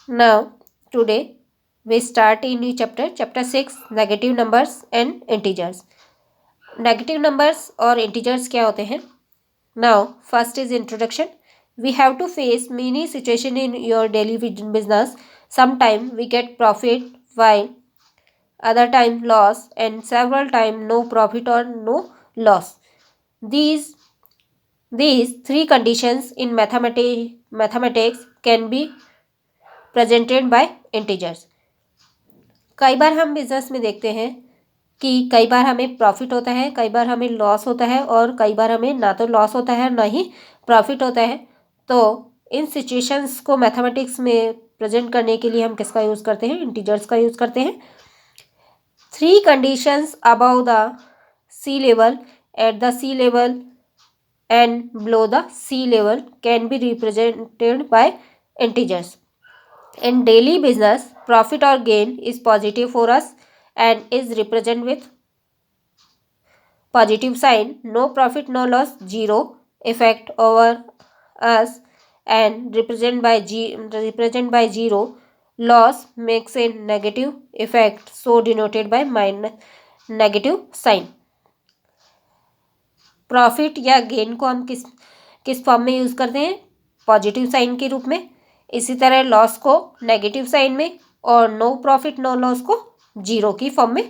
Now, today we start a new chapter, chapter 6, negative numbers and integers. Negative numbers और integers क्या होते हैं? Now, first is introduction. We have to face many situations in your daily business. Sometime we get profit while other time loss and several time no profit or no loss. These these three conditions in mathematics can be presented by integers. कई बार हम business में देखते हैं कि कई बार हमें profit होता है, कई बार हमें लॉस होता है और कई बार हमें ना तो लॉस होता है ना ही प्रॉफिट होता है। तो इन सिचुएशंस को मैथमेटिक्स में प्रेजेंट करने के लिए हम किसका यूज़ करते हैं? इंटीजर्स का यूज़ करते हैं। Three conditions above the sea level, at the sea level and below the sea level can be represented by integers. In daily business, profit or gain is positive for us and is represented with positive sign. No profit, no loss, zero effect over us and represent by zero. Loss makes a negative effect, so denoted by minus negative sign. Profit या gain को हम किस form में use करते हैं? Positive sign के रूप में. इसी तरह लॉस को नेगेटिव साइन में और नो प्रॉफिट नो लॉस को जीरो की फॉर्म में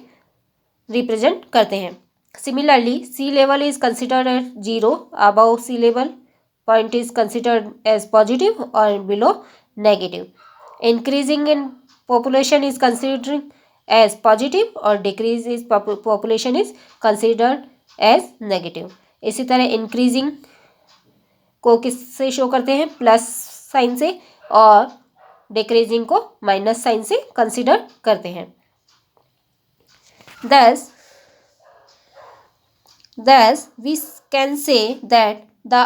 रिप्रेजेंट करते हैं. Similarly sea level is considered as zero, above sea level point is considered as positive और below negative. Increasing in population is considered as positive और decrease is population is considered as negative. इसी तरह increasing को किससे show करते हैं? Plus sign से, और डिक्रीजिंग को माइनस साइन से कंसिडर करते हैं. Thus we can say that the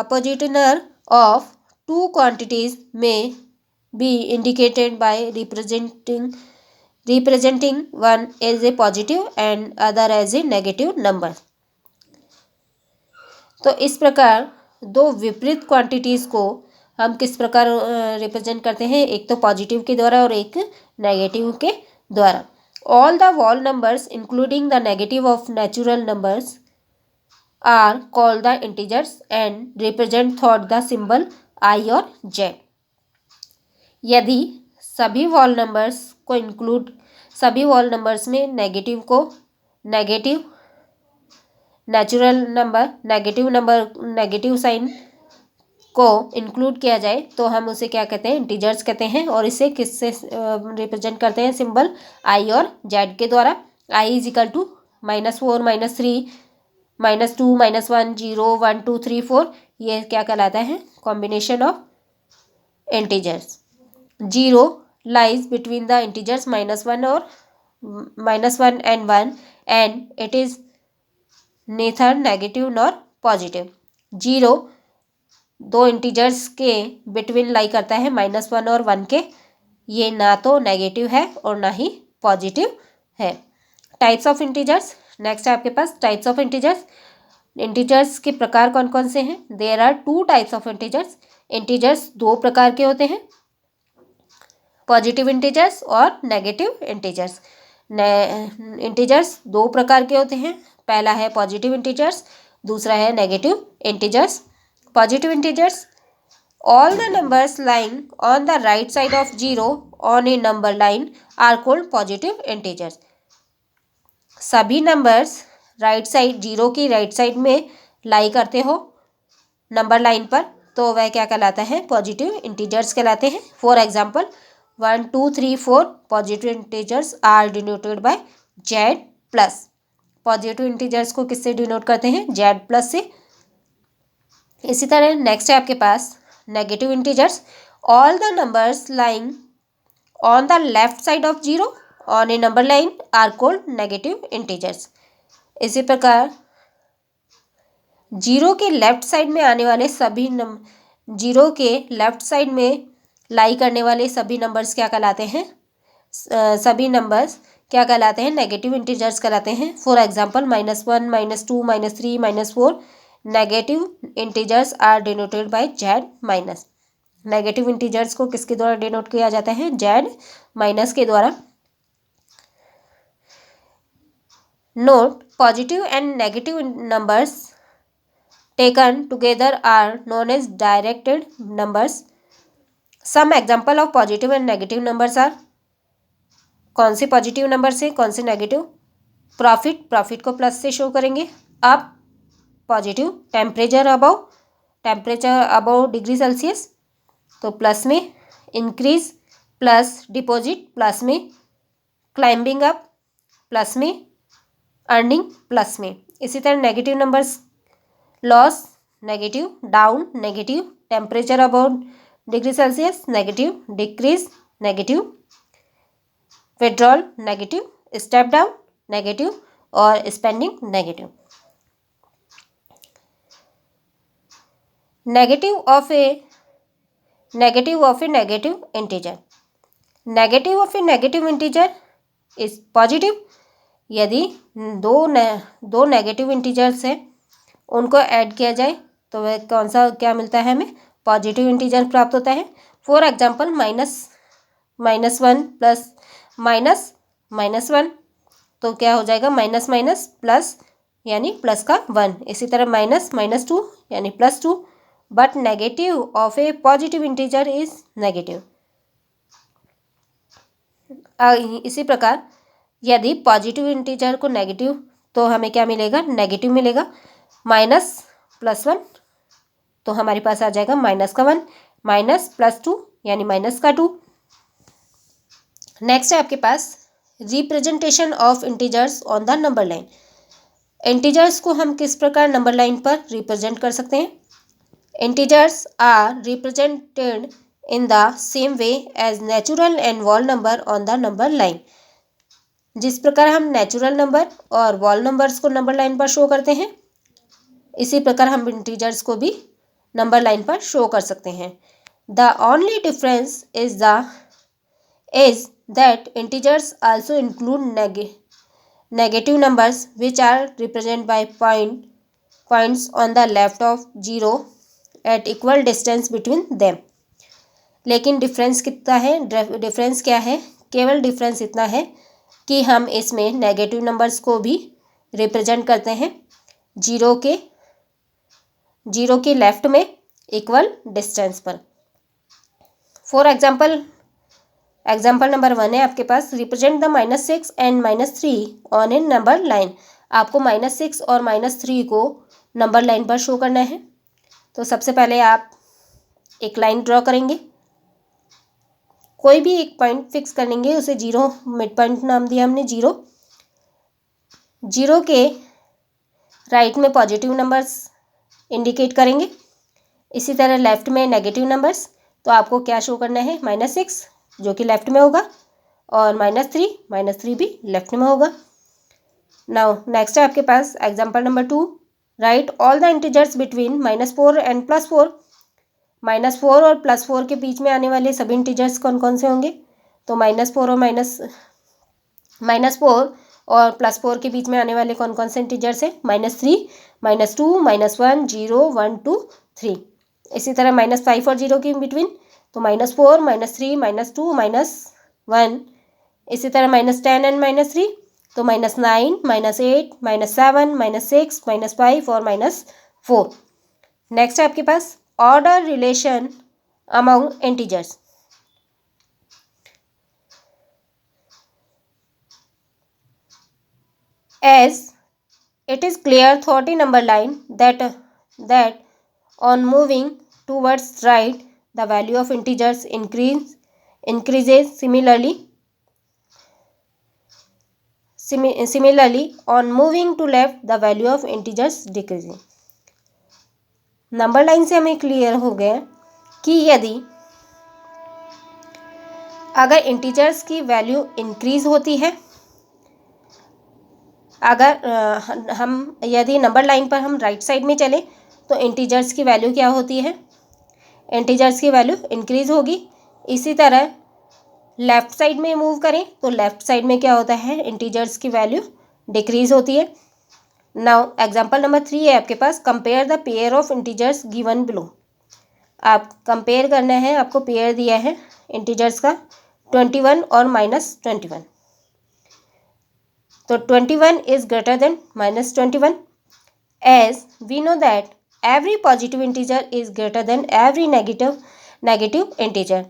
oppositioner of two quantities may be indicated by representing one as a positive and other as a negative number. तो इस प्रकार दो विपरीत क्वांटिटीज़ को हम किस प्रकार रिप्रेजेंट करते हैं? एक तो पॉजिटिव के द्वारा और एक नेगेटिव के द्वारा. All the whole numbers including the negative of natural numbers are called the integers and represent through the symbol I और Z. यदि सभी whole numbers को include, सभी whole numbers में नेगेटिव को negative, natural number negative sign को include किया जाए तो हम उसे क्या कहते हैं? इंटीजर्स कहते हैं. और इसे किससे रिप्रेजेंट करते हैं? सिंबल आई और जेड के द्वारा. I is equal to -4, -3, -2, -1, 0, 1, 2, 3, 4. ये क्या कहलाता है? Combination of integers. 0 lies between the integers -1 और -1 and 1 and it is neither negative nor positive. 0 दो इंटीजर्स के बिटवीन लाई करता है -1 और 1 के. ये ना तो नेगेटिव है और ना ही पॉजिटिव है. Types of integers. नेक्स्ट है आपके पास टाइप्स ऑफ इंटीजर्स. इंटीजर्स के प्रकार कौन कौन से हैं? There are 2 types of integers. Integers दो प्रकार के होते हैं, पॉजिटिव इंटीजर्स और नेगेटिव इंटीजर्स. इंटीजर्स दो प्रकार के होते हैं. पहला है पॉजिटिव इंटीजर्स, दूसरा है negative integers. Positive integers, all the numbers lying on the right side of 0 on a number line are called positive integers. सभी नंबर्स राइट साइड, 0 की राइट साइड में लाई करते हो नंबर लाइन पर तो वह क्या कहलाता है? पॉजिटिव इंटीजर्स कहलाते हैं. For example 1, 2, 3, 4 positive integers are denoted by Z plus. Positive integers को किससे डिनोट करते हैं? जेड प्लस से. इसी तरह नेक्स्ट है आपके पास negative integers. All the numbers lying on the left side of 0 on a number line are called negative integers. इसी प्रकार 0 के लेफ्ट साइड में आने वाले सभी 0 के लेफ्ट साइड में लाई करने वाले सभी नंबर्स क्या कहलाते हैं? सभी नंबर्स क्या कहलाते हैं? नेगेटिव इंटीजर्स कहलाते हैं. For example -1, -2, -3, -4 negative integers are denoted by Z minus. Negative integers को किसके द्वारा डिनोट किया जाता है? जेड माइनस के द्वारा। Note, positive and negative numbers taken together are known as directed numbers. Some example of positive and negative numbers are, कौन से पॉजिटिव नंबर से कौन से नेगेटिव? प्रॉफिट को प्लस से शो करेंगे। Up positive, temperature above degree Celsius तो plus में, इंक्रीज प्लस, डिपॉजिट प्लस में, क्लाइंबिंग अप प्लस में, अर्निंग प्लस में। इसी तरह negative numbers, loss negative, down negative, temperature above degree Celsius negative, decrease negative, withdrawal negative, step down negative और spending negative. Negative of a negative integer. Negative of a negative integer is positive. यदि दो negative integers हैं उनको add किया जाए तो वह कौन सा क्या मिलता है? हमें पॉजिटिव इंटीजर प्राप्त होता है। फॉर एग्जांपल -1 प्लस -1 तो क्या हो जाएगा? माइनस माइनस प्लस यानी प्लस का 1। इसी तरह -2 यानी +2। But negative of A positive integer is negative. इसी प्रकार यदि पॉजिटिव इंटीजर को नेगेटिव तो हमें क्या मिलेगा? नेगेटिव मिलेगा। -+1 तो हमारे पास आ जाएगा -1, -+2 यानी -2। नेक्स्ट है आपके पास representation of integers on the number line. Integers को हम किस प्रकार नंबर लाइन पर रिप्रेजेंट कर सकते हैं? Integers are represented in the same way as natural and whole number on the number line. जिस प्रकार हम नेचुरल नंबर और वॉल नंबर्स को नंबर लाइन पर शो करते हैं, इसी प्रकार हम इंटीजर्स को भी नंबर लाइन पर शो कर सकते हैं। The only difference is that integers also include negative numbers which are represented by points on the left of 0 at equal distance between them। लेकिन डिफरेंस कितना है? डिफरेंस क्या है? केवल डिफरेंस इतना है कि हम इसमें नेगेटिव नंबर्स को भी रिप्रेजेंट करते हैं जीरो के लेफ्ट में इक्वल डिस्टेंस पर। फॉर एग्जाम्पल नंबर 1 है आपके पास, represent the -6 and -3 on a number line. आपको -6 और -3 को नंबर लाइन पर शो करना है। तो सबसे पहले आप एक लाइन ड्रॉ करेंगे, कोई भी एक पॉइंट फिक्स कर लेंगे, उसे 0 मिड पॉइंट नाम दिया हमने 0। 0 के राइट में पॉजिटिव नंबर्स इंडिकेट करेंगे, इसी तरह लेफ्ट में नेगेटिव नंबर्स। तो आपको क्या शो करना है? -6 जो कि लेफ्ट में होगा और -3 भी लेफ्ट में होगा। नाउ नेक्स्ट है आपके पास example number 2, write all the integers between -4 and +4। -4 और +4 के बीच में आने वाले सभी इंटीजर्स कौन कौन से होंगे? तो -4 और +4 के बीच में आने वाले कौन कौन से इंटीजर्स हैं? -3, -2, -1, 0, 1, 2, 3। इसी तरह -5 और 0 के बिटवीन तो -4, -3, -2, -1। इसी तरह -10 एंड -3 तो -9, -8, -7, -6, -5 और -4। नेक्स्ट है आपके पास order relation among integers. As it is clear throughout a number line that on moving towards right the value of integers increases similarly on moving to left the value of integers decreases। Number line से हमें clear हो गया कि यदि अगर integers की value increase होती है, अगर यदि नंबर लाइन पर हम राइट साइड में चले तो इंटीजर्स की वैल्यू क्या होती है? इंटीजर्स की वैल्यू इंक्रीज होगी। इसी तरह लेफ़्ट साइड में मूव करें तो लेफ़्ट साइड में क्या होता है? इंटीजर्स की वैल्यू डिक्रीज होती है। नाउ एग्जांपल नंबर 3 है आपके पास, compare the pair of integers given below. आप कंपेयर करना है, आपको पेयर दिया है इंटीजर्स का 21 और -21। तो 21 is greater than -21 as we know that every positive integer is greater than every negative integer।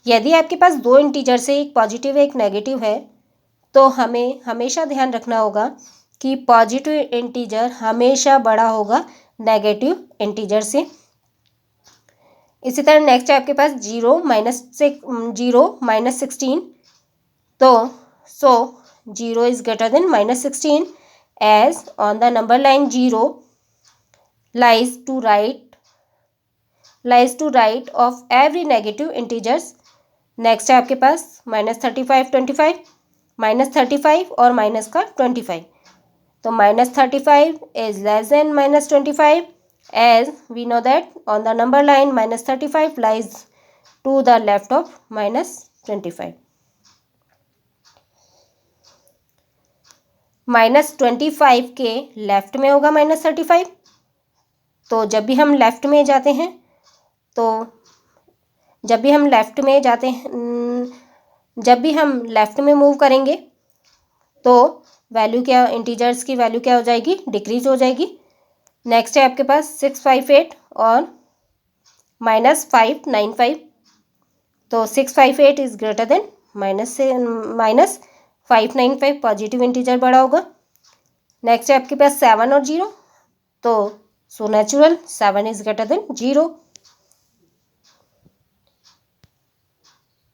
यदि आपके पास दो इंटीजर से एक पॉजिटिव एक नेगेटिव है तो हमें हमेशा ध्यान रखना होगा कि पॉजिटिव इंटीजर हमेशा बड़ा होगा नेगेटिव इंटीजर से। इसी तरह नेक्स्ट है आपके पास 0 -16। तो 0 is greater than -16 as on the number line 0 lies to right of every negative integers। Next है आपके पास -35 25, -35 और माइनस का 25। तो -35 is less than -25 as we know that on the number line -35 lies to the left of -25। -25 के left में होगा -35। तो जब भी हम लेफ्ट में जाते हैं जब भी हम लेफ्ट में मूव करेंगे तो वैल्यू क्या, इंटीजर्स की वैल्यू क्या हो जाएगी, डिक्रीज हो जाएगी। नेक्स्ट है आपके पास 658 और -595। तो 658 is greater then -595, positive integer बड़ा होगा। नेक्स्ट है आपके पास 7 और 0। तो so natural 7 is greater then 0।